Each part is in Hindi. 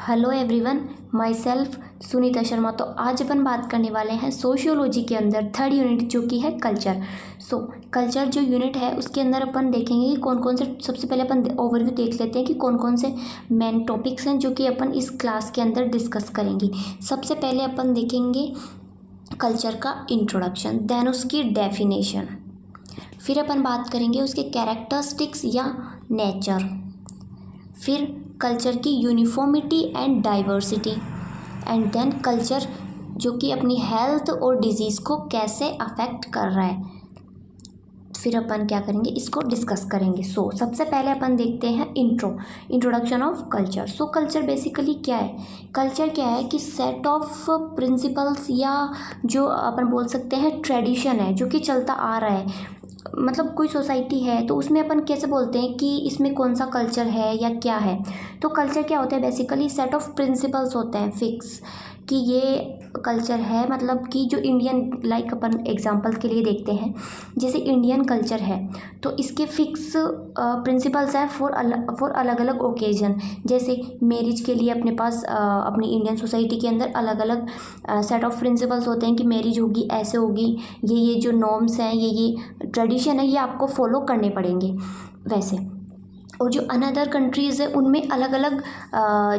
Hello everyone, my self Sunita Sharma. तो आज अपन बात करने वाले हैं सोशियोलॉजी के अंदर थर्ड यूनिट जो कि है कल्चर। कल्चर जो यूनिट है उसके अंदर अपन देखेंगे कि कौन कौन से, सबसे पहले अपन ओवरव्यू देख लेते हैं कि कौन कौन से मेन टॉपिक्स हैं जो कि अपन इस क्लास के अंदर डिस्कस करेंगे। सबसे पहले अपन देखेंगे कल्चर का इंट्रोडक्शन, देन उसकी डेफिनेशन, फिर अपन बात करेंगे उसके कैरेक्टरिस्टिक्स या नेचर, फिर कल्चर की uniformity and diversity, and then culture जो कि अपनी हेल्थ और डिजीज़ को कैसे अफेक्ट कर रहा है, फिर अपन क्या करेंगे इसको डिस्कस करेंगे। सबसे पहले अपन देखते हैं introduction of culture. Culture basically क्या है? कल्चर क्या है कि सेट ऑफ प्रिंसिपल्स या जो अपन बोल सकते हैं ट्रेडिशन है जो कि चलता आ रहा है। मतलब कोई सोसाइटी है तो उसमें अपन कैसे बोलते हैं कि इसमें कौन सा कल्चर है या क्या है। तो कल्चर क्या होता है? बेसिकली सेट ऑफ प्रिंसिपल्स होते हैं फिक्स कि ये कल्चर है, मतलब कि जो इंडियन, लाइक अपन एग्जांपल के लिए देखते हैं जैसे इंडियन कल्चर है तो इसके फिक्स प्रिंसिपल्स हैं फॉर अलग अलग ओकेजन। जैसे मैरिज के लिए अपने पास अपनी इंडियन सोसाइटी के अंदर अलग अलग सेट ऑफ प्रिंसिपल्स होते हैं कि मैरिज होगी ऐसे होगी, ये जो नॉर्म्स हैं, ये ट्रेडिशन है, ये आपको फॉलो करने पड़ेंगे वैसे। और जो अनदर कंट्रीज़ है उनमें अलग अलग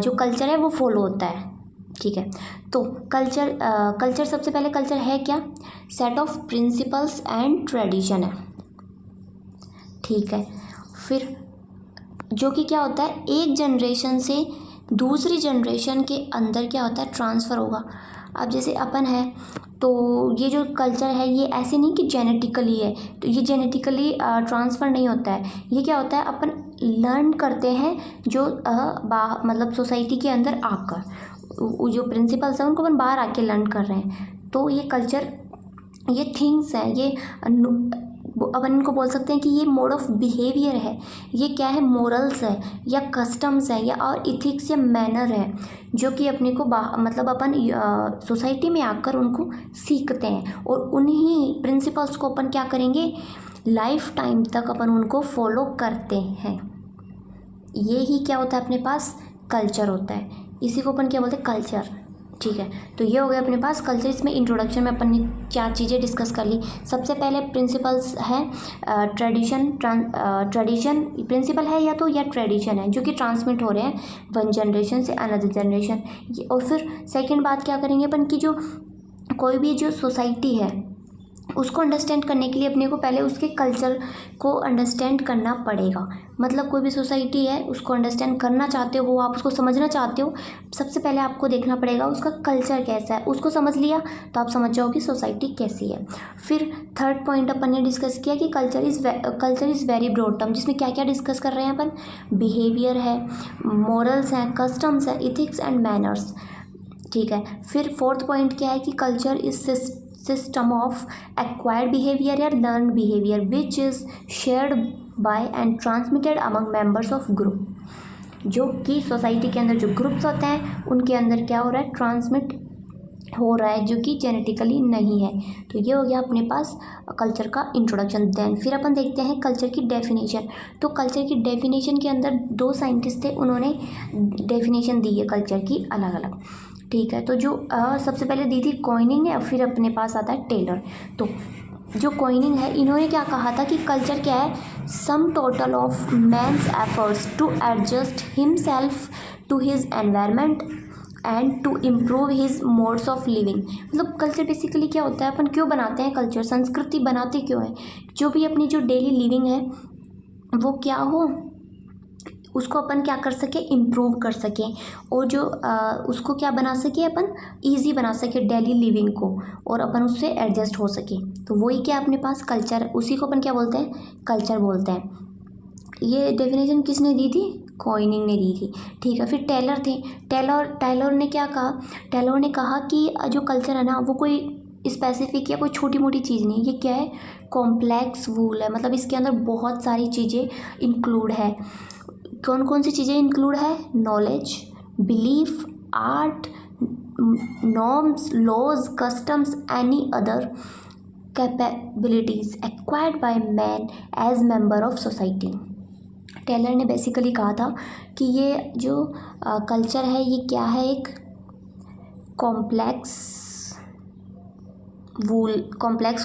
जो कल्चर है वो फॉलो होता है। ठीक है, तो कल्चर सबसे पहले कल्चर है क्या? Set of principles and tradition है। ठीक है, फिर जो कि क्या होता है एक जनरेशन से दूसरी जनरेशन के अंदर क्या होता है ट्रांसफ़र होगा। अब जैसे अपन है तो ये जो कल्चर है ये ऐसे नहीं कि जेनेटिकली है, तो ये जेनेटिकली ट्रांसफ़र नहीं होता है। ये क्या होता है अपन लर्न करते हैं जो मतलब सोसाइटी के अंदर आकर जो प्रिंसिपल्स हैं उनको अपन बाहर आके लर्न कर रहे हैं। तो ये कल्चर, ये थिंग्स हैं, ये अपन इनको बोल सकते हैं कि ये मोड ऑफ बिहेवियर है, ये क्या है, मोरल्स है या कस्टम्स है या और इथिक्स या मैनर है जो कि अपने को मतलब अपन सोसाइटी में आकर उनको सीखते हैं और उन्हीं प्रिंसिपल्स को अपन क्या करेंगे लाइफ टाइम तक अपन उनको फॉलो करते हैं। ये ही क्या होता है अपने पास कल्चर होता है, इसी को अपन क्या बोलते हैं कल्चर। ठीक है, तो ये हो गया अपने पास कल्चर। इसमें इंट्रोडक्शन में अपन ने 4 चीज़ें डिस्कस कर ली। सबसे पहले प्रिंसिपल्स है ट्रेडिशन प्रिंसिपल है या तो या ट्रेडिशन है जो कि ट्रांसमिट हो रहे हैं वन जनरेशन से अनदर जनरेशन। और फिर सेकंड बात क्या करेंगे अपन की जो कोई भी जो सोसाइटी है उसको अंडरस्टैंड करने के लिए अपने को पहले उसके कल्चर को अंडरस्टैंड करना पड़ेगा। मतलब कोई भी सोसाइटी है उसको अंडरस्टैंड करना चाहते हो, आप उसको समझना चाहते हो, सबसे पहले आपको देखना पड़ेगा उसका कल्चर कैसा है। उसको समझ लिया तो आप समझ जाओ कि सोसाइटी कैसी है। फिर थर्ड पॉइंट अपन ने डिस्कस किया कि culture is very broad term, जिसमें क्या क्या डिस्कस कर रहे हैं अपन, बिहेवियर है, मॉरल्स हैं, कस्टम्स है, इथिक्स एंड मैनर्स। ठीक है, फिर फोर्थ पॉइंट क्या है कि culture is system of acquired behavior या learned behavior which is shared by and transmitted among members of group। जो कि सोसाइटी के अंदर जो ग्रुप्स होते हैं उनके अंदर क्या हो रहा है, ट्रांसमिट हो रहा है जो कि जेनेटिकली नहीं है। तो ये हो गया अपने पास कल्चर का इंट्रोडक्शन। देन फिर अपन देखते हैं कल्चर की डेफिनेशन। तो कल्चर की डेफिनेशन के अंदर 2 साइंटिस्ट थे, उन्होंने डेफिनेशन दी है कल्चर की अलग अलग। ठीक है, तो जो सबसे पहले दी थी कॉइनिंग है, फिर अपने पास आता है टेलर। तो जो कॉइनिंग है इन्होंने क्या कहा था कि कल्चर क्या है, sum total of man's efforts to adjust himself to his environment and to improve his modes of living. मतलब कल्चर बेसिकली क्या होता है, अपन क्यों बनाते हैं कल्चर, संस्कृति बनाते क्यों है, जो भी अपनी जो डेली लिविंग है वो क्या हो, उसको अपन क्या कर सके, इम्प्रूव कर सकें, और जो उसको क्या बना सके अपन, इजी बना सके डेली लिविंग को, और अपन उससे एडजस्ट हो सके। तो वही क्या अपने पास कल्चर, उसी को अपन क्या बोलते हैं, कल्चर बोलते हैं। ये डेफिनेशन किसने दी थी, कॉइनिंग ने दी थी। ठीक है, फिर टेलर थे। टेलर ने क्या कहा, टेलर ने कहा कि जो कल्चर है ना वो कोई स्पेसिफिक या कोई छोटी मोटी चीज़ नहीं, ये क्या है, कॉम्प्लेक्स वूल है। मतलब इसके अंदर बहुत सारी चीज़ें इंक्लूड है। कौन कौन सी चीज़ें इंक्लूड है, knowledge, belief, art, norms, laws, customs, any other capabilities acquired by man as member of society. Tylor ने बेसिकली कहा था कि ये जो कल्चर है ये क्या है, एक कॉम्प्लेक्स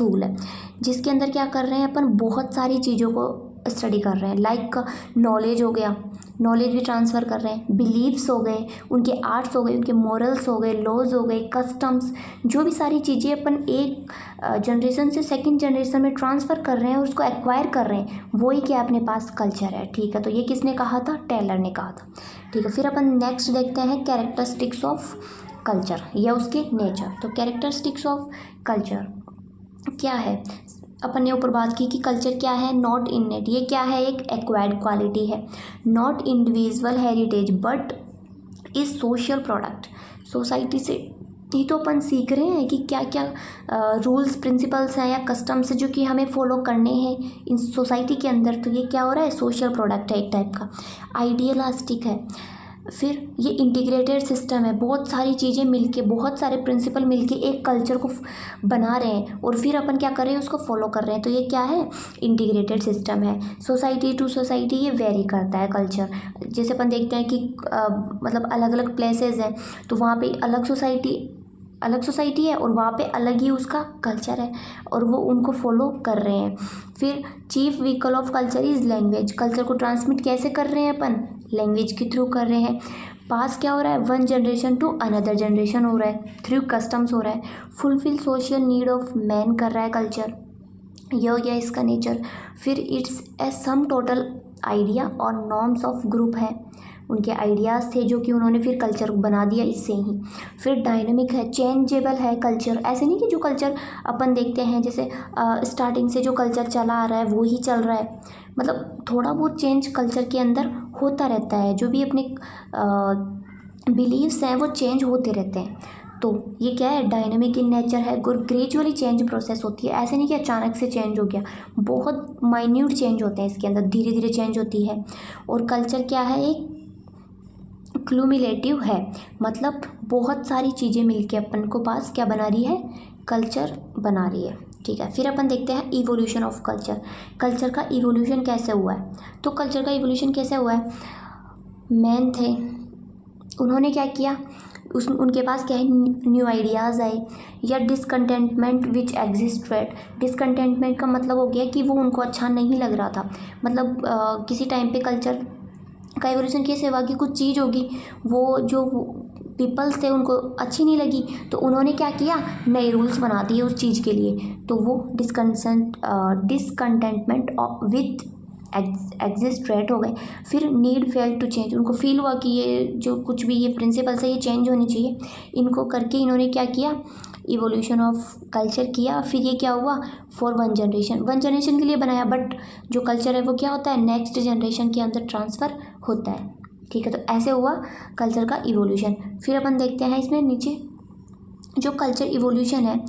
वूल है, जिसके अंदर क्या कर रहे हैं अपन, बहुत सारी चीज़ों को स्टडी कर रहे हैं। लाइक नॉलेज हो गया, नॉलेज भी ट्रांसफ़र कर रहे हैं, बिलीव्स हो गए, उनके आर्ट्स हो गए, उनके मॉरल्स हो गए, लॉज हो गए, कस्टम्स, जो भी सारी चीज़ें अपन एक जनरेशन से सेकंड जनरेशन में ट्रांसफ़र कर रहे हैं और उसको एक्वायर कर रहे हैं, वही क्या अपने पास कल्चर है। ठीक है, तो ये किसने कहा था, टेलर ने कहा था। ठीक है, फिर अपन नेक्स्ट देखते हैं कैरेक्टरिस्टिक्स ऑफ कल्चर या उसके नेचर। तो कैरेक्टरिस्टिक्स ऑफ कल्चर क्या है, अपन ने ऊपर बात की कि कल्चर क्या है, नॉट इननेट, ये क्या है, एक एक्वायर्ड क्वालिटी है, not individual heritage but is social product. Society से ही तो अपन सीख रहे हैं कि क्या क्या रूल्स प्रिंसिपल्स हैं या कस्टम्स है जो कि हमें फॉलो करने हैं इन सोसाइटी के अंदर। तो ये क्या हो रहा है, सोशल प्रोडक्ट है एक टाइप का, आइडियलिस्टिक है। फिर ये इंटीग्रेटेड सिस्टम है, बहुत सारी चीज़ें मिलके, बहुत सारे प्रिंसिपल मिलके एक कल्चर को बना रहे हैं और फिर अपन क्या कर रहे हैं, उसको फॉलो कर रहे हैं। तो ये क्या है, इंटीग्रेटेड सिस्टम है। सोसाइटी टू सोसाइटी ये वेरी करता है कल्चर। जैसे अपन देखते हैं कि मतलब अलग अलग प्लेसेस हैं तो वहाँ पे अलग सोसाइटी है और वहाँ पे अलग ही उसका कल्चर है और वो उनको फॉलो कर रहे हैं। फिर chief vehicle of culture is language. Culture को ट्रांसमिट कैसे कर रहे हैं अपन, लैंग्वेज के थ्रू कर रहे हैं। पास क्या हो रहा है, one generation to another generation हो रहा है, थ्रू कस्टम्स हो रहा है। Fulfil social need of man कर रहा है कल्चर, ये हो गया इसका नेचर। फिर it's a sum total idea और नॉर्म्स ऑफ ग्रुप है, उनके आइडियाज़ थे जो कि उन्होंने फिर कल्चर बना दिया इससे ही। फिर डायनेमिक है, चेंजेबल है कल्चर। ऐसे नहीं कि जो कल्चर अपन देखते हैं जैसे स्टार्टिंग से जो कल्चर चला आ रहा है वो ही चल रहा है, मतलब थोड़ा बहुत चेंज कल्चर के अंदर होता रहता है। जो भी अपने बिलीव्स हैं वो चेंज होते रहते हैं। तो ये क्या है, डायनेमिक इन नेचर है, ग्रेजुअली चेंज प्रोसेस होती है। ऐसे नहीं कि अचानक से चेंज हो गया, बहुत माइन्यूट चेंज होते हैं इसके अंदर, धीरे धीरे चेंज होती है। और कल्चर क्या है, एक क्यूमुलेटिव है, मतलब बहुत सारी चीज़ें मिलके अपन को पास क्या बना रही है, कल्चर बना रही है। ठीक है, फिर अपन देखते हैं इवोल्यूशन ऑफ कल्चर। कल्चर का इवोल्यूशन कैसे हुआ है, तो कल्चर का इवोल्यूशन कैसे हुआ है, मैन थे, उन्होंने क्या किया, उनके पास क्या है, न्यू आइडियाज़ आए या डिसकंटेंटमेंट विच एग्जिस्टेड। डिसकंटेंटमेंट का मतलब हो गया कि वो उनको अच्छा नहीं लग रहा था, मतलब किसी टाइम पे कल्चर का एवोल्यूशन कैसे हुआ कि कुछ चीज़ होगी वो जो पीपल्स थे उनको अच्छी नहीं लगी, तो उन्होंने क्या किया, नए रूल्स बना दिए उस चीज़ के लिए। तो वो डिसकंटेंटमेंट विथ एग्जिस्ट्रेट हो गए। फिर नीड फेल टू चेंज, उनको फील हुआ कि ये जो कुछ भी ये प्रिंसिपल्स है ये चेंज होनी चाहिए। इनको करके इन्होंने क्या किया, इवोल्यूशन ऑफ कल्चर किया। फिर ये क्या हुआ, फॉर वन जनरेशन के लिए बनाया, बट जो कल्चर है वो क्या होता है, नेक्स्ट जनरेशन के अंदर ट्रांसफ़र होता है। ठीक है, तो ऐसे हुआ कल्चर का इवोल्यूशन। फिर अपन देखते हैं इसमें नीचे जो कल्चर इवोल्यूशन है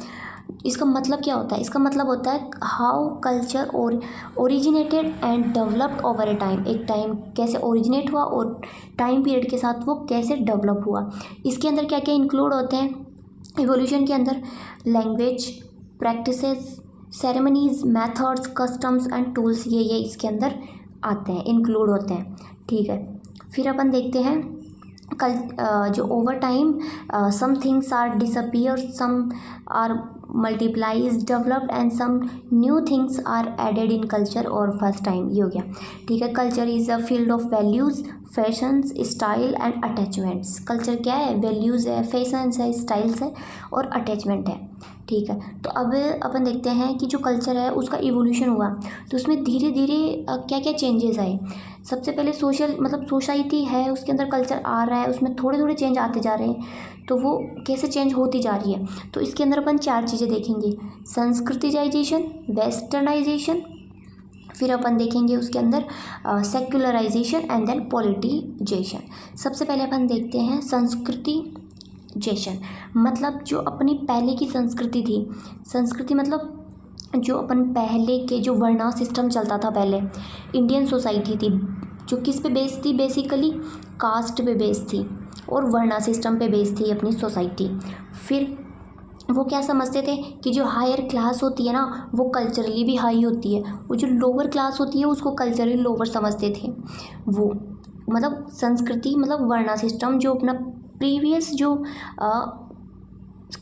इसका मतलब क्या होता है, इसका मतलब होता है हाउ कल्चर और originated and developed over A time. एक टाइम कैसे ओरिजिनेट हुआ और टाइम पीरियड के साथ वो कैसे डेवलप हुआ। इसके अंदर क्या क्या इंक्लूड होते हैं इवोल्यूशन के अंदर, language, practices, ceremonies, methods, customs and tools, ये इसके अंदर आते हैं, इंक्लूड होते हैं। ठीक है, फिर अपन देखते हैं जो over time some things are disappear, some are multiplies developed and some new things are added in culture और फर्स्ट टाइम, ये हो गया। ठीक है, culture is a field of values, fashions, style and attachments. Culture क्या है, वैल्यूज़ है, फैशंस है, स्टाइल्स है और अटैचमेंट है। ठीक है, तो अब अपन देखते हैं कि जो कल्चर है उसका इवोल्यूशन हुआ तो उसमें धीरे धीरे क्या क्या चेंजेस आए। सबसे पहले सोसाइटी है उसके अंदर कल्चर आ रहा है, उसमें थोड़े थोड़े चेंज आते जा रहे हैं, तो वो कैसे चेंज होती जा रही है। तो इसके अंदर अपन 4 चीज़ें देखेंगे, संस्कृतिजाइजेशन, वेस्टर्नाइजेशन, फिर अपन देखेंगे उसके अंदर सेक्युलराइजेशन एंड देन पॉलिटिजेशन। सबसे पहले अपन देखते हैं संस्कृतिजेशन, मतलब जो अपनी पहले की संस्कृति थी, संस्कृति मतलब जो अपन पहले के जो वर्णा सिस्टम चलता था, पहले इंडियन सोसाइटी थी जो किस पे बेस्ड थी, बेसिकली कास्ट पे बेस्ड थी और वर्णा सिस्टम पे बेस्ड थी अपनी सोसाइटी। फिर वो क्या समझते थे कि जो हायर क्लास होती है ना वो कल्चरली भी हाई होती है, वो जो लोअर क्लास होती है उसको कल्चरली लोअर समझते थे। वो मतलब संस्कृति मतलब वर्णा सिस्टम जो अपना प्रीवियस जो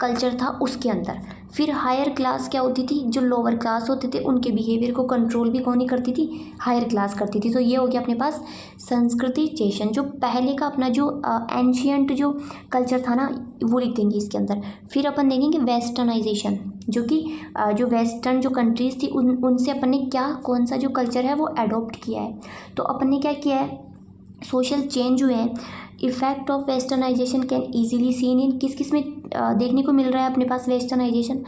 कल्चर था उसके अंदर। फिर हायर क्लास क्या होती थी, जो लोअर क्लास होते थे उनके बिहेवियर को कंट्रोल भी कौन ही करती थी, हायर क्लास करती थी। तो ये हो गया अपने पास संस्कृतिजेशन, जो पहले का अपना जो एंशियंट जो कल्चर था ना वो लिख देंगे इसके अंदर। फिर अपन देखेंगे वेस्टर्नाइजेशन, जो कि जो वेस्टर्न जो कंट्रीज़ थी उनसे अपन ने क्या कौन सा जो कल्चर है वो अडोप्ट किया है। तो अपन ने क्या किया है, सोशल चेंज हुए हैं। Effect of westernisation can easily seen in, किस किस में देखने को मिल रहा है अपने पास वेस्टर्नाइजेशन,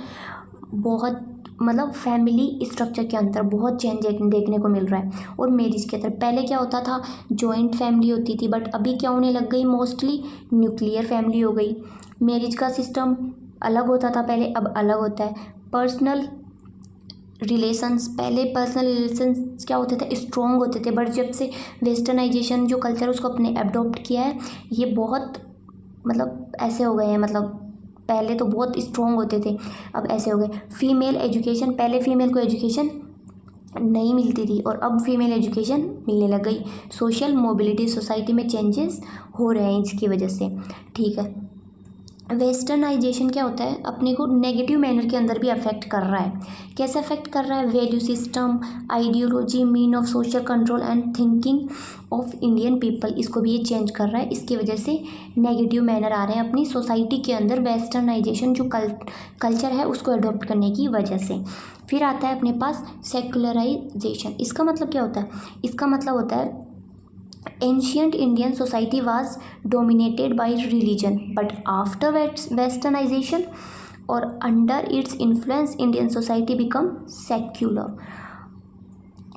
बहुत मतलब फैमिली स्ट्रक्चर के अंदर बहुत चेंज देखने को मिल रहा है। और मैरिज के अंदर पहले क्या होता था, जॉइंट फैमिली होती थी, बट अभी क्या होने लग गई, मोस्टली न्यूक्लियर फैमिली हो गई। मैरिज का सिस्टम अलग होता था पहले, अब अलग होता है। पर्सनल रिलेशंस, पहले पर्सनल रिलेशंस क्या होते थे, स्ट्रॉन्ग होते थे, बट जब से वेस्टर्नाइजेशन जो कल्चर उसको अपने अडॉप्ट किया है, ये बहुत मतलब ऐसे हो गए हैं, मतलब पहले तो बहुत स्ट्रॉन्ग होते थे अब ऐसे हो गए। फीमेल एजुकेशन, पहले फीमेल को एजुकेशन नहीं मिलती थी और अब फीमेल एजुकेशन मिलने लग गई। सोशल मोबिलिटी, सोसाइटी में चेंजेस हो रहे हैं इसकी वजह से। ठीक है, वेस्टर्नाइजेशन क्या होता है, अपने को नेगेटिव मैनर के अंदर भी अफेक्ट कर रहा है। कैसे अफेक्ट कर रहा है, value system, ideology, mean of social control and thinking of Indian people, इसको भी ये चेंज कर रहा है। इसकी वजह से नेगेटिव मैनर आ रहे हैं अपनी सोसाइटी के अंदर, वेस्टर्नाइजेशन जो कल्चर है उसको अडॉप्ट करने की वजह से। फिर आता है अपने पास सेकुलराइजेशन। इसका मतलब क्या होता है, इसका मतलब होता है ancient Indian society was dominated by religion, but after westernization or under its influence Indian society become secular।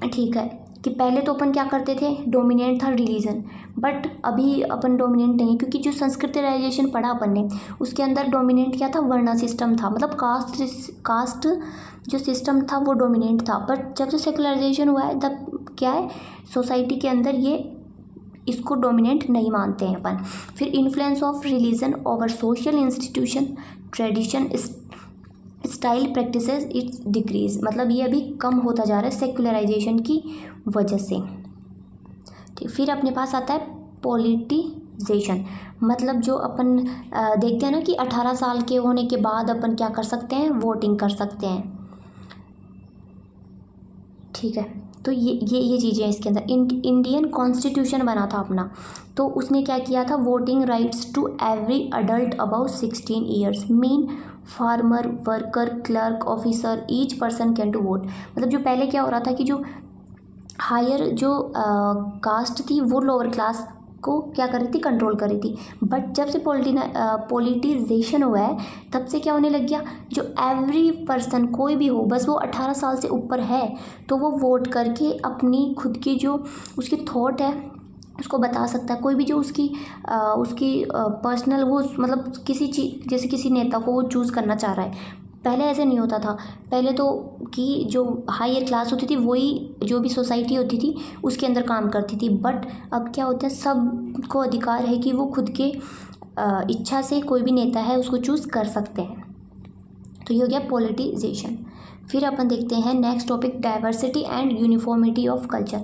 ठीक है, कि पहले तो अपन क्या करते थे, डोमिनेंट था रिलीजन, बट अभी अपन डोमिनेंट नहीं, क्योंकि जो संस्कृतिलाइजेशन पढ़ा अपन ने उसके अंदर डोमिनेंट क्या था, वर्णा सिस्टम था, मतलब कास्ट जो सिस्टम था वो डोमिनेंट था। बट जब से सेकुलराइजेशन हुआ है तब क्या है, सोसाइटी के अंदर ये इसको डोमिनेंट नहीं मानते हैं अपन। फिर influence of religion over social institution, tradition, style, practices, it's decrease, मतलब ये अभी कम होता जा रहा है सेकुलराइजेशन की वजह से। ठीक, फिर अपने पास आता है पॉलिटिजेशन, मतलब जो अपन देखते हैं ना कि 18 साल के होने के बाद अपन क्या कर सकते हैं, वोटिंग कर सकते हैं। ठीक है, तो ये चीज़ें हैं इसके अंदर। इंडियन कॉन्स्टिट्यूशन बना था अपना, तो उसने क्या किया था, voting rights to every adult about 16 years, mean farmer, worker, clerk, officer, each person can to vote. मतलब जो पहले क्या हो रहा था कि जो हायर जो कास्ट थी वो लोअर क्लास को क्या कर रही थी, कंट्रोल कर रही थी। बट जब से पॉलिटिजेशन हुआ है तब से क्या होने लग गया, जो एवरी पर्सन कोई भी हो, बस वो 18 साल से ऊपर है तो वो वोट करके अपनी खुद की जो उसकी थॉट है उसको बता सकता है। कोई भी जो उसकी पर्सनल वो मतलब किसी चीज़, जैसे किसी नेता को वो चूज़ करना चाह रहा है। पहले ऐसे नहीं होता था, पहले तो कि जो हायर क्लास होती थी वही जो भी सोसाइटी होती थी उसके अंदर काम करती थी। बट अब क्या होता है, सबको अधिकार है कि वो खुद के इच्छा से कोई भी नेता है उसको चूज़ कर सकते हैं। तो ये हो गया पॉलिटिजेशन। फिर अपन देखते हैं next topic, diversity and uniformity of culture.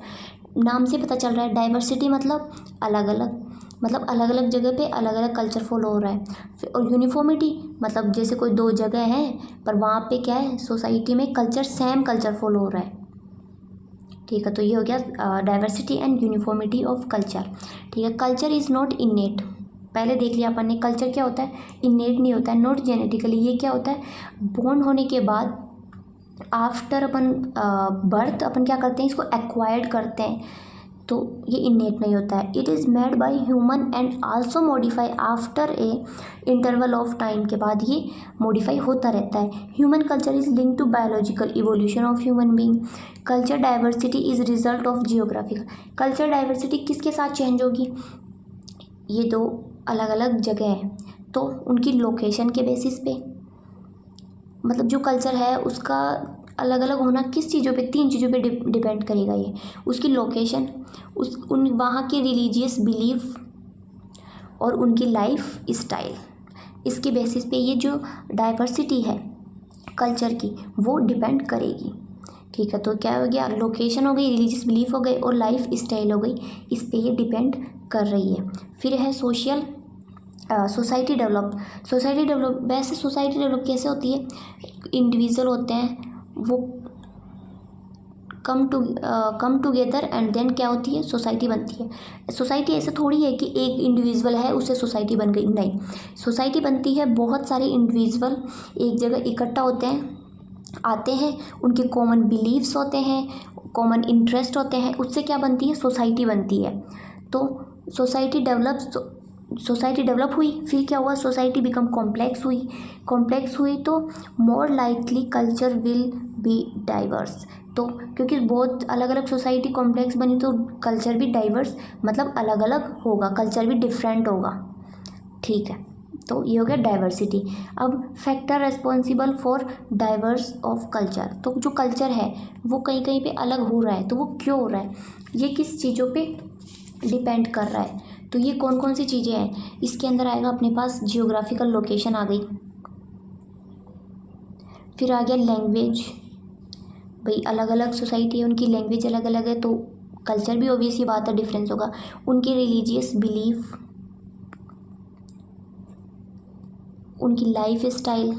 नाम से पता चल रहा है डाइवर्सिटी मतलब अलग अलग, मतलब अलग अलग जगह पे अलग अलग कल्चर फॉलो हो रहा है। और यूनिफॉर्मिटी मतलब जैसे कोई दो जगह है पर वहाँ पे क्या है, सोसाइटी में कल्चर सेम कल्चर फॉलो हो रहा है। ठीक है, तो ये हो गया diversity and uniformity of culture. ठीक है, कल्चर इज़ नॉट इनेट, पहले देख लिया अपन ने, कल्चर क्या होता है, इनेट नहीं होता है, नॉट जेनेटिकली। ये क्या होता है, बोर्न होने के बाद आफ्टर अपन बर्थ अपन क्या करते हैं, इसको एक्वायर्ड करते हैं, तो ये इनेट नहीं होता है। It is made by human and also modify after a interval of time, के बाद ये मॉडिफाई होता रहता है। Human culture is link to biological evolution of human being. Culture diversity is result of geographical. Culture diversity किसके साथ चेंज होगी, ये दो अलग अलग जगह हैं तो उनकी लोकेशन के बेसिस पे, मतलब जो कल्चर है उसका अलग अलग होना किस चीज़ों पे, 3 चीज़ों पे डिपेंड करेगा ये, उसकी लोकेशन, उन वहाँ के रिलीजियस बिलीफ और उनकी लाइफ स्टाइल। इसके बेसिस पे ये जो डाइवर्सिटी है कल्चर की वो डिपेंड करेगी। ठीक है, तो क्या हो गया, लोकेशन हो गई, रिलीजियस बिलीफ हो गई और लाइफ स्टाइल हो गई, इस पे ये डिपेंड कर रही है। फिर है सोसाइटी डेवलप। वैसे सोसाइटी डेवलप कैसे होती है, इंडिविजुअल होते हैं वो कम टुगेदर एंड देन क्या होती है, सोसाइटी बनती है। सोसाइटी ऐसे थोड़ी है कि एक इंडिविजुअल है उससे सोसाइटी बन गई, नहीं, सोसाइटी बनती है बहुत सारे इंडिविजुअल एक जगह इकट्ठा होते हैं, आते हैं, उनके कॉमन बिलीव्स होते हैं, कॉमन इंटरेस्ट होते हैं, उससे क्या बनती है, सोसाइटी बनती है। तो सोसाइटी डेवलप हुई, फिर क्या हुआ, सोसाइटी बिकम कॉम्प्लेक्स हुई तो more likely culture will be diverse. तो क्योंकि बहुत अलग अलग सोसाइटी कॉम्प्लेक्स बनी तो कल्चर भी डाइवर्स मतलब अलग अलग होगा, कल्चर भी डिफरेंट होगा। ठीक है, तो ये हो गया डाइवर्सिटी। अब factor responsible for diverse of culture, तो जो कल्चर है वो कहीं कहीं पे अलग हो रहा है, तो वो क्यों हो रहा है, ये किस चीज़ों पे डिपेंड कर रहा है, तो ये कौन कौन सी चीज़ें हैं, इसके अंदर आएगा अपने पास जियोग्राफिकल लोकेशन आ गई, फिर आ गया लैंग्वेज, भाई अलग अलग सोसाइटी है उनकी लैंग्वेज अलग अलग है तो कल्चर भी ऑब्वियस ही बात है डिफरेंस होगा, उनकी रिलीजियस बिलीफ, उनकी लाइफ स्टाइल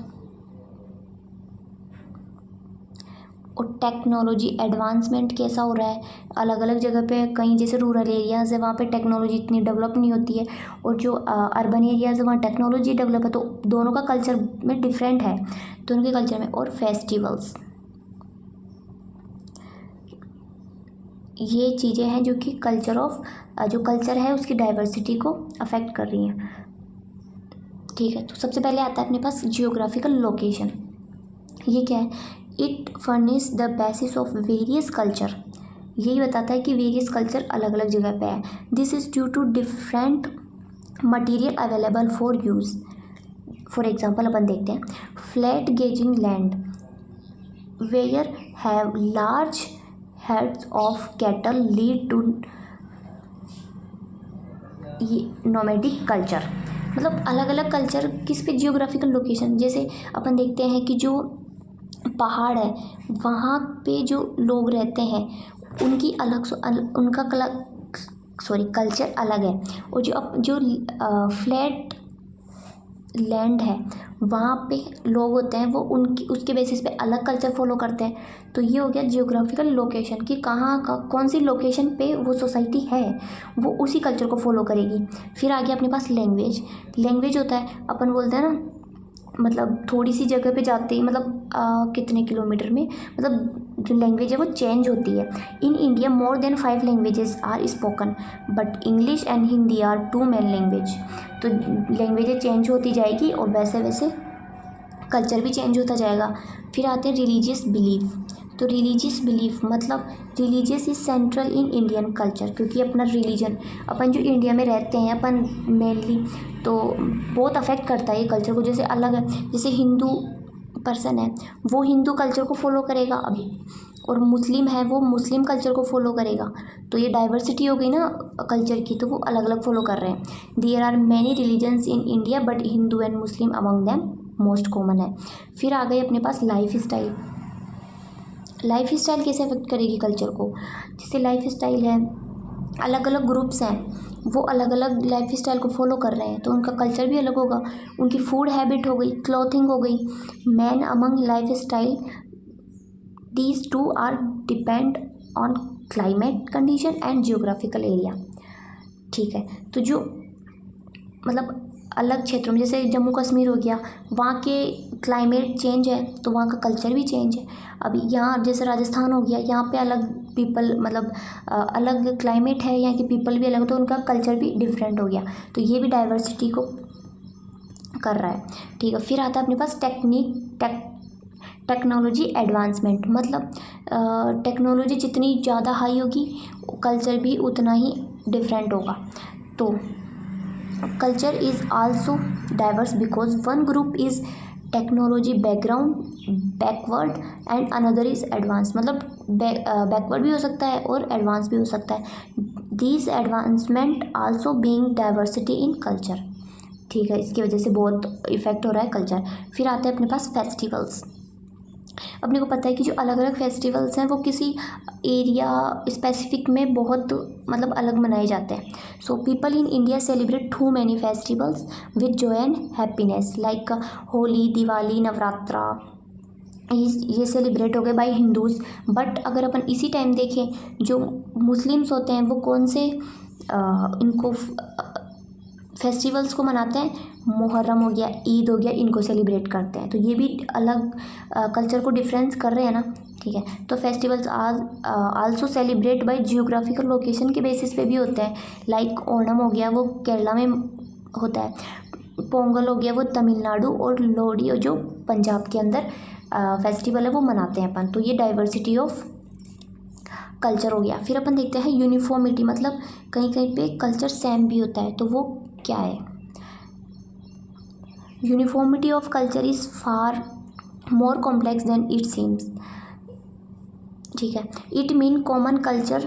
और टेक्नोलॉजी एडवांसमेंट कैसा हो रहा है। अलग अलग जगह पे कहीं जैसे रूरल एरियाज़ है वहाँ पे टेक्नोलॉजी इतनी डेवलप नहीं होती है, और जो अर्बन एरियाज़ है वहाँ टेक्नोलॉजी डेवलप है, तो दोनों का कल्चर में डिफरेंट है दोनों के कल्चर में। और फेस्टिवल्स, ये चीज़ें हैं जो कि जो कल्चर है उसकी डाइवर्सिटी को अफेक्ट कर रही हैं। ठीक है, तो सबसे पहले आता है अपने पास जियोग्राफिकल लोकेशन। ये क्या है, it furnish the basis of various culture, यही बताता है कि वेरियस कल्चर अलग अलग जगह पे है। This is due to different material available for use. For example अपन देखते हैं, flat grazing land where have large herds of cattle lead to nomadic culture, मतलब अलग अलग कल्चर किस पे, जियोग्राफिकल लोकेशन। जैसे अपन देखते हैं कि जो पहाड़ है वहाँ पे जो लोग रहते हैं उनकी उनका कल्चर अलग है, और जो फ्लैट लैंड है वहाँ पे लोग होते हैं वो उसके बेसिस पे अलग कल्चर फॉलो करते हैं। तो ये हो गया जियोग्राफिकल लोकेशन कि कहाँ का कौन सी लोकेशन पे वो सोसाइटी है वो उसी कल्चर को फॉलो करेगी। फिर आ गया अपने पास लैंग्वेज होता है, अपन बोलते हैं ना मतलब थोड़ी सी जगह पे जाते ही मतलब कितने किलोमीटर में मतलब जो लैंग्वेज है वो चेंज होती है। In India more than 5 languages are spoken but English and Hindi are 2 main language. तो लैंग्वेजेस चेंज होती जाएगी और वैसे वैसे कल्चर भी चेंज होता जाएगा। फिर आते हैं रिलीजियस बिलीफ। तो रिलीजियस बिलीफ मतलब religious is central in Indian culture, क्योंकि अपना रिलीजन अपन जो इंडिया में रहते हैं अपन मेनली तो बहुत अफेक्ट करता है ये कल्चर को। जैसे अलग है, जैसे हिंदू पर्सन है वो हिंदू कल्चर को फॉलो करेगा अभी, और मुस्लिम है वो मुस्लिम कल्चर को फॉलो करेगा। तो ये डाइवर्सिटी हो गई ना कल्चर की, तो वो अलग अलग फॉलो कर रहे हैं। There are many religions in India but Hindu and Muslim among them most common है। फिर आ गई अपने पास लाइफ स्टाइल कैसे अफेक्ट करेगी कल्चर को। जैसे लाइफ स्टाइल है, अलग अलग ग्रुप्स हैं वो अलग अलग लाइफ स्टाइल को फॉलो कर रहे हैं तो उनका कल्चर भी अलग होगा। उनकी फूड हैबिट हो गई, क्लॉथिंग हो गई, man among life style, these two are depend on climate condition and geographical area. ठीक है, तो जो मतलब अलग क्षेत्रों में जैसे जम्मू कश्मीर हो गया, वहाँ के क्लाइमेट चेंज है तो वहाँ का कल्चर भी चेंज है। अभी यहाँ जैसे राजस्थान हो गया, यहाँ पे अलग पीपल मतलब अलग क्लाइमेट है, यहाँ के पीपल भी अलग, तो उनका कल्चर भी डिफरेंट हो गया। तो ये भी डाइवर्सिटी को कर रहा है। ठीक है, फिर आता है अपने पास टेक्नोलॉजी एडवांसमेंट, मतलब टेक्नोलॉजी जितनी ज़्यादा हाई होगी कल्चर भी उतना ही डिफरेंट होगा। तो culture is also diverse because one group is technology backward and another is advance, मतलब बैकवर्ड भी हो सकता है और एडवांस भी हो सकता है। This advancement also being diversity in culture. ठीक है, इसकी वजह से बहुत इफ़ेक्ट हो रहा है कल्चर। फिर आते हैं अपने पास फेस्टिवल्स। अपने को पता है कि जो अलग अलग फेस्टिवल्स हैं वो किसी एरिया स्पेसिफिक में बहुत मतलब अलग मनाए जाते हैं। So people in India celebrate too many festivals with joy and happiness, like Holi, Diwali, Navratra, ये सेलिब्रेट हो गए बाय हिंदूज़। बट अगर अपन इसी टाइम देखें, जो मुस्लिम्स होते हैं वो कौन से इनको फेस्टिवल्स को मनाते हैं, मुहर्रम हो गया, ईद हो गया, इनको सेलिब्रेट करते हैं। तो ये भी अलग कल्चर को डिफरेंस कर रहे हैं ना, ठीक है। तो फेस्टिवल्स आज also celebrate by geographical location के बेसिस पे भी होते हैं, लाइक ओणम हो गया वो केरला में होता है, पोंगल हो गया वो तमिलनाडु, और लोहड़ी जो पंजाब के अंदर फेस्टिवल है वो मनाते हैं अपन। तो ये डाइवर्सिटी ऑफ कल्चर हो गया। फिर अपन देखते हैं यूनिफॉर्मिटी, मतलब कहीं कहीं पे कल्चर सेम भी होता है, तो वो क्या है। Uniformity of culture is far more complex than it seems, ठीक है। It mean common culture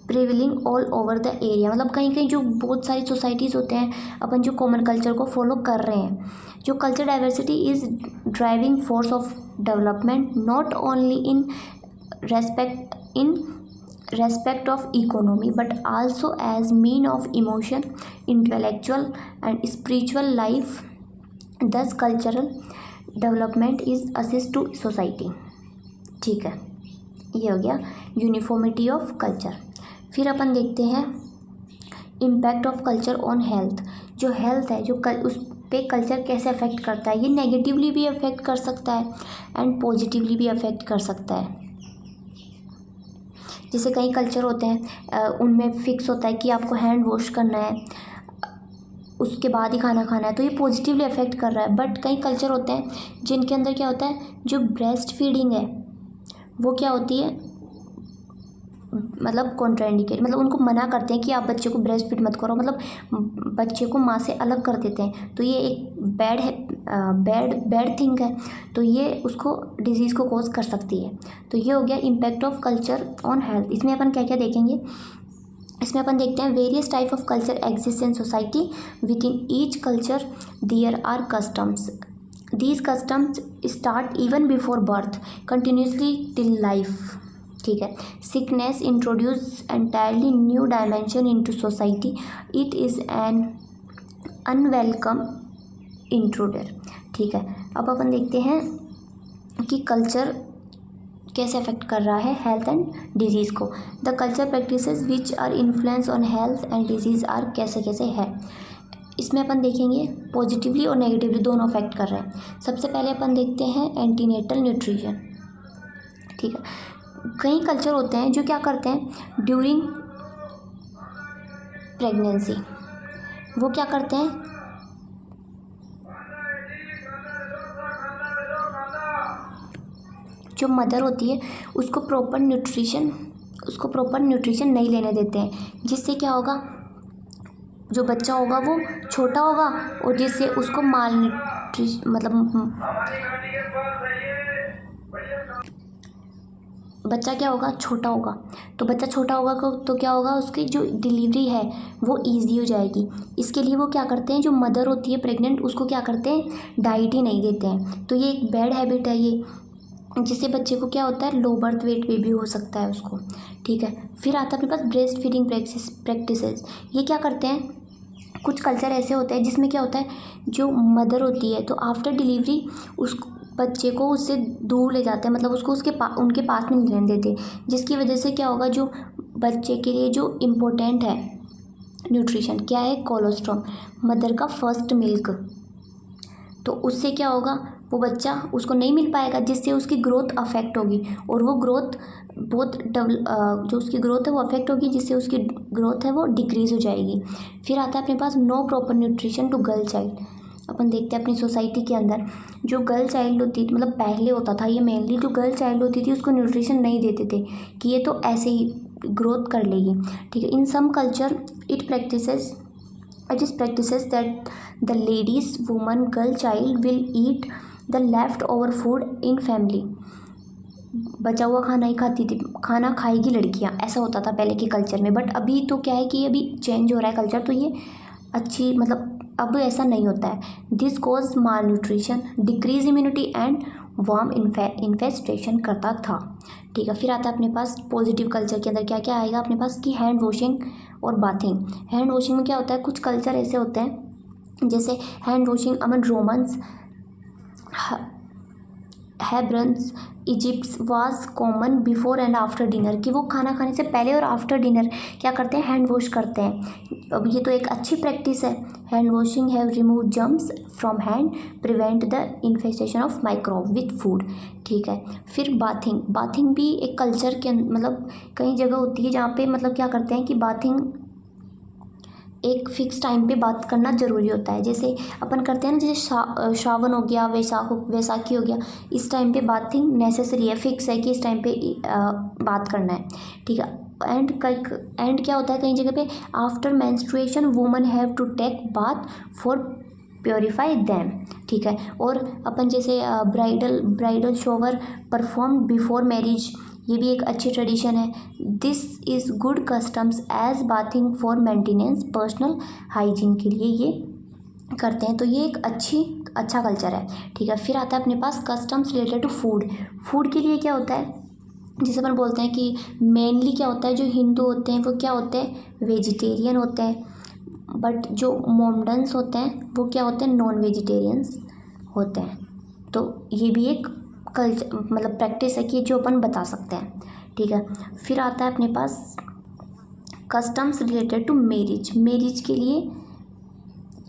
prevailing all over the area, मतलब कहीं कहीं जो बहुत सारी सोसाइटीज़ होते हैं अपन जो कॉमन कल्चर को फॉलो कर रहे हैं। जो culture diversity is driving force of development, not only in respect of economy but also as mean of emotion, intellectual and spiritual life. Thus cultural development is assist to society, ठीक है। ये हो गया यूनिफॉर्मिटी ऑफ कल्चर। फिर अपन देखते हैं impact of culture on health. जो हेल्थ है, जो उस पे कल्चर कैसे अफेक्ट करता है। ये नेगेटिवली भी अफेक्ट कर सकता है एंड पॉजिटिवली भी अफेक्ट कर सकता है। जैसे कई कल्चर होते हैं उनमें फिक्स होता है कि आपको हैंड वॉश करना है, उसके बाद ही खाना खाना है, तो ये पॉजिटिवली अफेक्ट कर रहा है। बट कई कल्चर होते हैं जिनके अंदर क्या होता है, जो ब्रेस्ट फीडिंग है वो क्या होती है, मतलब कॉन्ट्राइंडिकेट, मतलब उनको मना करते हैं कि आप बच्चे को ब्रेस्ट फीड मत करो, मतलब बच्चे को माँ से अलग कर देते हैं। तो ये एक बैड है, बैड थिंग है, तो ये उसको डिजीज़ को कॉज कर सकती है। तो ये हो गया impact of culture on health. इसमें अपन क्या क्या देखेंगे, इसमें अपन देखते हैं various type of culture exist in society, within each culture there are customs, these customs start even before birth continuously till life, ठीक है। Sickness introduce entirely new dimension into society, it is an unwelcome intruder, ठीक है। अब अपन देखते हैं कि कल्चर कैसे अफेक्ट कर रहा है हेल्थ एंड डिजीज़ को। The culture practices which are influence on health and disease are कैसे कैसे है। इसमें अपन देखेंगे पॉजिटिवली और नेगेटिवली दोनों अफेक्ट कर रहे हैं। सबसे पहले अपन देखते हैं एंटीनेटल न्यूट्रिशन, ठीक है। कई कल्चर होते हैं जो क्या करते हैं ड्यूरिंग प्रेगनेंसी, वो क्या करते हैं, जो मदर होती है उसको प्रॉपर न्यूट्रिशन नहीं लेने देते हैं, जिससे क्या होगा, जो बच्चा होगा वो छोटा होगा और जिससे उसको बच्चा क्या होगा, छोटा होगा। तो बच्चा छोटा होगा तो क्या होगा, उसकी जो डिलीवरी है वो इजी हो जाएगी। इसके लिए वो क्या करते हैं, जो मदर होती है प्रेग्नेंट उसको क्या करते हैं, डाइट ही नहीं देते हैं। तो ये एक बैड हैबिट है ये, जिससे बच्चे को क्या होता है, लो बर्थ वेट भी हो सकता है उसको, ठीक है। फिर आता है अपने पास ब्रेस्ट फीडिंग प्रैक्टिसेस। ये क्या करते हैं, कुछ कल्चर ऐसे होते हैं जिसमें क्या होता है, जो मदर होती है तो आफ्टर डिलीवरी उस बच्चे को उससे दूर ले जाते हैं, मतलब उसको उनके पास में नहीं रहने देते, जिसकी वजह से क्या होगा, जो बच्चे के लिए जो इम्पोर्टेंट है न्यूट्रिशन क्या है, कोलेस्ट्रॉल, मदर का फर्स्ट मिल्क, तो उससे क्या होगा, वो बच्चा उसको नहीं मिल पाएगा, जिससे उसकी ग्रोथ अफेक्ट होगी, और वो ग्रोथ बहुत जो उसकी ग्रोथ है वो अफेक्ट होगी, जिससे उसकी ग्रोथ है वो डिक्रीज़ हो जाएगी। फिर आता है अपने पास no proper nutrition to girl child. अपन देखते हैं अपनी सोसाइटी के अंदर जो गर्ल चाइल्ड होती थी, मतलब पहले होता था ये मेनली, जो गर्ल चाइल्ड होती थी उसको न्यूट्रिशन नहीं देते थे कि ये तो ऐसे ही ग्रोथ कर लेगी, ठीक है। In some culture it is practices that the ladies woman girl child will eat the left over food in family. बचा हुआ खाना ही खाती थी, खाना खाएगी लड़कियां, ऐसा होता था पहले के कल्चर में। बट अभी तो क्या है कि अभी चेंज हो रहा है कल्चर, तो ये अच्छी मतलब अब ऐसा नहीं होता है। This cause mall nutrition, decrease immunity and warm infestation करता था। ठीक है, फिर आता है अपने पास पॉजिटिव कल्चर के अंदर क्या क्या आएगा अपने पास कि हैंड वॉशिंग और बाथिंग। हैंड वॉशिंग में क्या होता है, कुछ कल्चर ऐसे होते हैं जैसे hand washing among Romans, Hebrews, Egypt was common before and after dinner, कि वो खाना खाने से पहले और आफ्टर डिनर क्या करते हैं, हैंड वॉश करते हैं। अब ये तो एक अच्छी प्रैक्टिस है। Hand washing have remove germs from hand, prevent the infestation of microbe with food. ठीक है, फिर बाथिंग। बाथिंग भी एक कल्चर के मतलब कई जगह होती है जहाँ पे मतलब क्या करते हैं कि बाथिंग एक फिक्स टाइम पे बात करना ज़रूरी होता है। जैसे अपन करते हैं ना, जैसे श्रावण हो गया, वैसाखी हो गया, इस टाइम पे बाथिंग नेसेसरी है, फिक्स है कि इस टाइम पे बात करना है। ठीक है, एंड क्या होता है कई जगह पे, after menstruation woman have to take bath for purify them. ठीक है, और अपन जैसे bridal shower perform before marriage, ये भी एक अच्छी ट्रेडिशन है। This is good customs as bathing for maintenance personal hygiene के लिए ये करते हैं, तो ये एक अच्छा कल्चर है। ठीक है, फिर आता है अपने पास customs related to food. Food के लिए क्या होता है, जैसे अपन बोलते हैं कि मेनली क्या होता है, जो हिंदू होते हैं वो क्या होते हैं, वेजिटेरियन होते हैं, बट जो मोमडन्स होते हैं वो क्या होते हैं, नॉन वेजिटेरियंस होते हैं। तो ये भी एक कल्चर मतलब प्रैक्टिस है कि जो अपन बता सकते हैं। ठीक है, फिर आता है अपने पास customs related to marriage. Marriage के लिए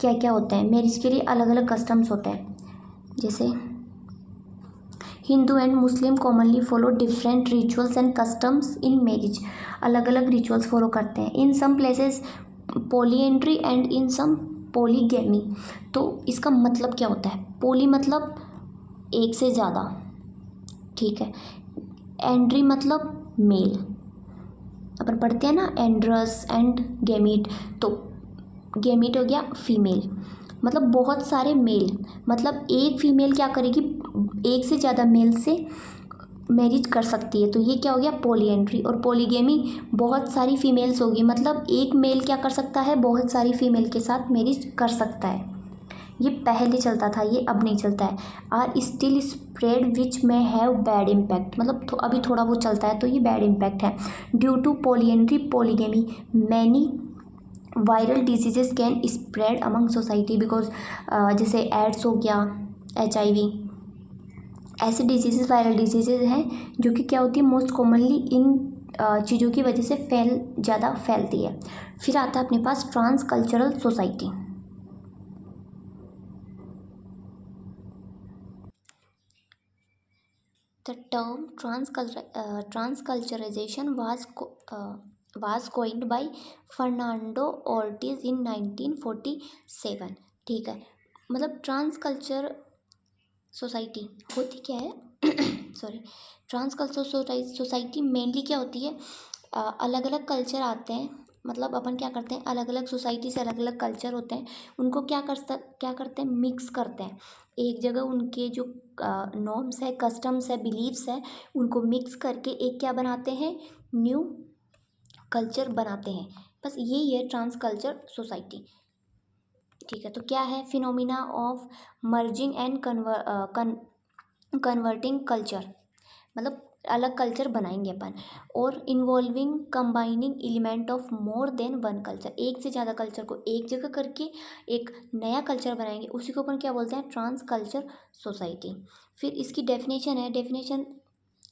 क्या क्या होता है, मैरिज के लिए अलग अलग कस्टम्स होते हैं। जैसे Hindu and Muslim commonly follow different rituals and customs in marriage, अलग अलग रिचुअल्स फॉलो करते हैं। In some places polyandry and in some polygamy. तो इसका मतलब क्या होता है, पॉली मतलब एक से ज़्यादा, ठीक है, एंड्री मतलब मेल, अपन पढ़ते हैं ना एंड्रस एंड गैमीट, तो गैमीट हो गया फीमेल, मतलब बहुत सारे मेल, मतलब एक फीमेल क्या करेगी, एक से ज़्यादा मेल से मैरिज कर सकती है, तो ये क्या हो गया पॉलीएंड्री। और पॉलीगेमी बहुत सारी फीमेल्स होगी, मतलब एक मेल क्या कर सकता है, बहुत सारी फीमेल के साथ मैरिज कर सकता है। ये पहले चलता था, ये अब नहीं चलता है। आर स्टिल स्प्रेड विच में हैव बैड इम्पैक्ट, मतलब अभी थोड़ा बहुत चलता है, तो ये बैड इम्पैक्ट है। Due to polyandry polygamy many viral diseases can spread among society, because जैसे एड्स हो गया, HIV, ऐसे डिजीजेस वायरल डिजीजेज हैं जो कि क्या होती है मोस्ट कॉमनली इन चीज़ों की वजह से ज़्यादा फैलती है। फिर आता है अपने पास transcultural society. The term transculturization was coined by Fernando Ortiz in 1947। ठीक है, मतलब ट्रांस कल्चर सोसाइटी होती क्या है sorry, trans culture society mainly क्या होती है, अलग अलग कल्चर आते हैं, मतलब अपन क्या करते हैं, अलग अलग सोसाइटी से अलग अलग कल्चर होते हैं, उनको क्या करते हैं, मिक्स करते हैं एक जगह, उनके जो नॉर्म्स है, कस्टम्स है, बिलीव्स है, उनको मिक्स करके एक क्या बनाते हैं, न्यू कल्चर बनाते हैं। बस यही है ट्रांस कल्चर सोसाइटी। ठीक है, तो क्या है, phenomena of merging and converting culture, मतलब अलग कल्चर बनाएंगे अपन, और involving combining element of more than one culture, एक से ज़्यादा कल्चर को एक जगह करके एक नया कल्चर बनाएंगे, उसी को अपन क्या बोलते हैं, ट्रांस कल्चर सोसाइटी। फिर इसकी डेफिनेशन है, डेफिनेशन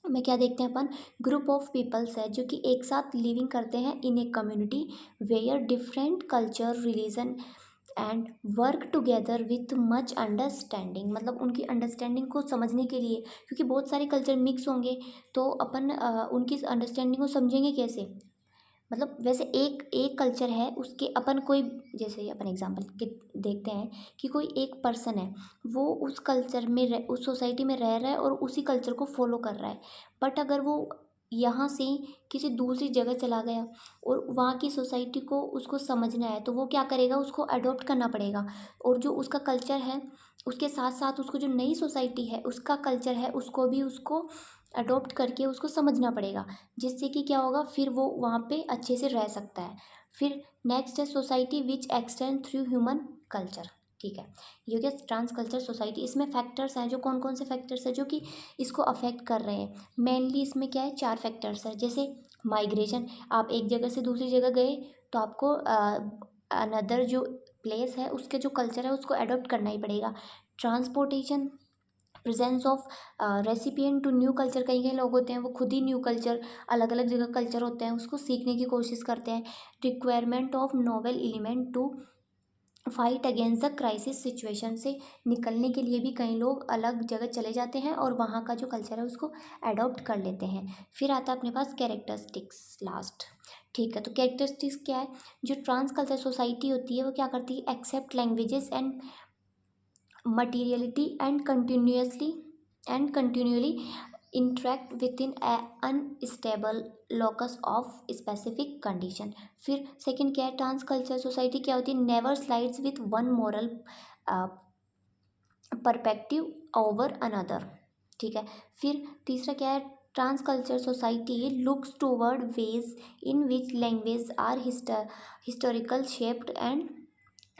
में क्या देखते हैं अपन, ग्रुप ऑफ पीपल्स है जो कि एक साथ लिविंग करते हैं in a community where different culture religion and work together with much understanding, मतलब उनकी अंडरस्टैंडिंग को समझने के लिए, क्योंकि बहुत सारे कल्चर मिक्स होंगे तो अपन उनकी अंडरस्टैंडिंग को समझेंगे कैसे, मतलब वैसे एक एक कल्चर है उसके अपन कोई, जैसे अपन एग्जांपल के देखते हैं कि कोई एक पर्सन है, वो उस कल्चर में उस सोसाइटी में रह रहा है और उसी कल्चर को फॉलो कर रहा है, बट अगर वो यहाँ से किसी दूसरी जगह चला गया और वहाँ की सोसाइटी को उसको समझना है, तो वो क्या करेगा, उसको अडॉप्ट करना पड़ेगा, और जो उसका कल्चर है उसके साथ साथ उसको जो नई सोसाइटी है उसका कल्चर है उसको भी उसको अडॉप्ट करके उसको समझना पड़ेगा, जिससे कि क्या होगा, फिर वो वहाँ पे अच्छे से रह सकता है। फिर नेक्स्ट है society which extend through human culture. ठीक है, ये हो गया ट्रांस कल्चर सोसाइटी। इसमें फैक्टर्स हैं, जो कौन कौन से फैक्टर्स हैं जो कि इसको अफेक्ट कर रहे हैं। मेनली इसमें क्या है, 4 फैक्टर्स हैं। जैसे माइग्रेशन, आप एक जगह से दूसरी जगह गए तो आपको अनदर जो प्लेस है उसके जो कल्चर है उसको अडोप्ट करना ही पड़ेगा। Transportation, presence of recipient to new culture, कई कई लोग होते हैं वो खुद ही न्यू कल्चर, अलग अलग जगह कल्चर होते हैं उसको सीखने की कोशिश करते हैं। Requirement of novel element to fight against the crisis situation, से निकलने के लिए भी कई लोग अलग जगह चले जाते हैं और वहाँ का जो कल्चर है उसको अडॉप्ट कर लेते हैं। फिर आता है अपने पास कैरेक्टरिस्टिक्स लास्ट। ठीक है, तो कैरेक्टरिस्टिक्स क्या है, जो ट्रांस कल्चर सोसाइटी होती है वो क्या करती है, accept languages and materiality and continually interact within a unstable locus of specific condition। फिर सेकंड क्या है, ट्रांस कल्चर सोसाइटी क्या होती है, never slides with one moral perspective over another. ठीक है, फिर तीसरा क्या है, trans culture society looks toward ways in which language are historical shaped and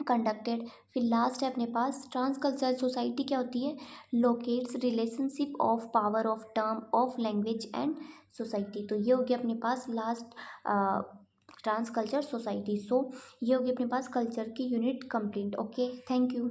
conducted. फिर लास्ट है अपने पास, ट्रांस कल्चरल सोसाइटी क्या होती है, locates relationship of power of term of language and society. तो ये हो गया अपने पास last trans culture society. So ये हो गया अपने पास कल्चर की unit complete. Okay, thank you.